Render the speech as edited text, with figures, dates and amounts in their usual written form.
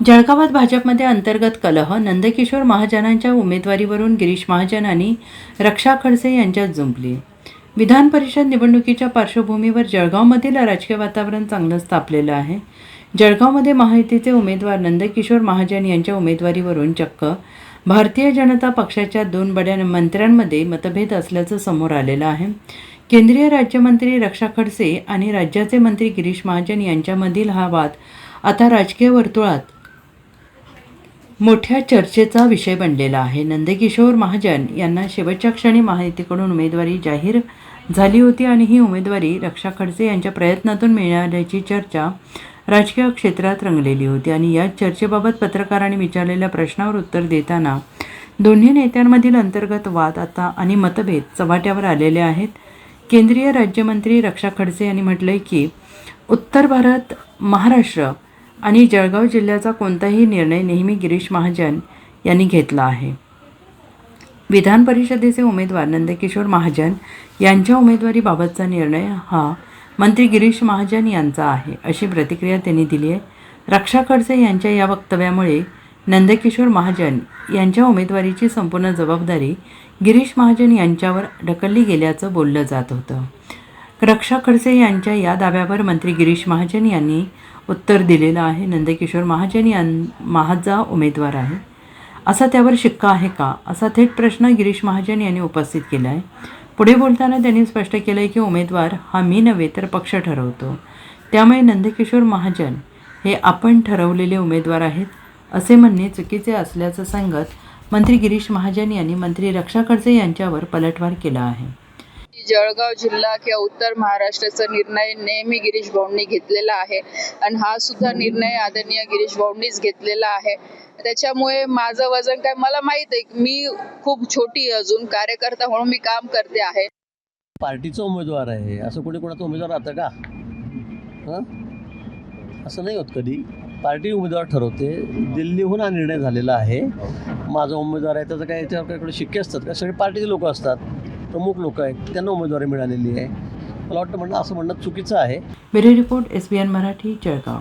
जळगावात भाजपमध्ये अंतर्गत कलह, नंदकिशोर महाजनांच्या उमेदवारीवरून गिरीश महाजन आणि रक्षा खडसे यांच्यात जुंपली. विधान परिषद निवडणुकीच्या पार्श्वभूमीवर जळगावमधील राजकीय वातावरण चांगलंच तापलेलं आहे. जळगावमध्ये महायुतीचे उमेदवार नंदकिशोर महाजन यांच्या उमेदवारीवरून चक्क भारतीय जनता पक्षाच्या 2 बड्या मंत्र्यांमध्ये मतभेद असल्याचं समोर आलेलं आहे. केंद्रीय राज्यमंत्री रक्षा खडसे आणि राज्याचे मंत्री गिरीश महाजन यांच्यामधील हा वाद आता राजकीय वर्तुळात मोठ्या चर्चेचा विषय बनलेला आहे. नंदकिशोर महाजन यांना शेवटच्या क्षणी महायुतीकडून उमेदवारी जाहीर झाली होती आणि ही उमेदवारी रक्षा खडसे यांच्या प्रयत्नातून मिळाल्याची चर्चा राजकीय क्षेत्रात रंगलेली होती. आणि या चर्चेबाबत पत्रकारांनी विचारलेल्या प्रश्नावर उत्तर देताना दोन्ही नेत्यांमधील अंतर्गत वाद आता आणि मतभेद चव्हाट्यावर आलेले आहेत. केंद्रीय राज्यमंत्री रक्षा खडसे यांनी म्हटलंय की उत्तर भारत, महाराष्ट्र आणि जळगाव जिल्ह्याचा कोणताही निर्णय नेहमी गिरीश महाजन यांनी घेतला आहे. विधान परिषदेचे उमेदवार नंदकिशोर महाजन यांच्या उमेदवारीबाबतचा निर्णय हा मंत्री गिरीश महाजन यांचा आहे, अशी प्रतिक्रिया त्यांनी दिली आहे. रक्षा खडसे यांच्या या वक्तव्यामुळे नंदकिशोर महाजन यांच्या उमेदवारीची संपूर्ण जबाबदारी गिरीश महाजन यांच्यावर ढकलली गेल्याचं बोललं जात होतं. रक्षा खडसे यांच्या या दाव्यावर मंत्री गिरीश महाजन यांनी उत्तर दिलेलं आहे. नंदकिशोर महाजन माझा उमेदवार आहे, असा त्यावर शिक्का आहे का, असा थेट प्रश्न गिरीश महाजन यांनी उपस्थित केला आहे. पुढे बोलताना त्यांनी स्पष्ट केलं आहे की उमेदवार हा मी नव्हे तर पक्ष ठरवतो, त्यामुळे नंदकिशोर महाजन हे आपण ठरवलेले उमेदवार आहेत, असे म्हणणे चुकीचे असल्याचं सांगत मंत्री गिरीश महाजन यांनी मंत्री रक्षा खडसे यांच्यावर पलटवार केला आहे. जळगाव जिल्हा किंवा उत्तर महाराष्ट्राचा निर्णय नेहमी गिरीश भाऊंनी घेतलेला आहे आणि हा सुद्धा निर्णय आदरणीय गिरीश भाऊंनीच घेतलेला आहे. त्याच्यामुळे माझं वजन काय, मला माहित आहे मी खूप छोटी अजून कार्यकर्ता म्हणून मी काम करते आहे. पार्टीचा उमेदवार आहे असं कोणी कोणाचा उमेदवार राहतं का? असं नाही होत कधी. पार्टी उमेदवार ठरवते. दिल्लीहून हा निर्णय झालेला आहे. माझा उमेदवार आहे त्याचं काय याच्यावर काही शिक्के असतात का? सगळे पार्टीचे लोक असतात, प्रमुख लोक आहेत, त्यांना उमेदवारी मिळालेली आहे. मला वाटतं असं म्हणणं चुकीचं आहे. Bureau report, SBN Marathi, Jalgaon.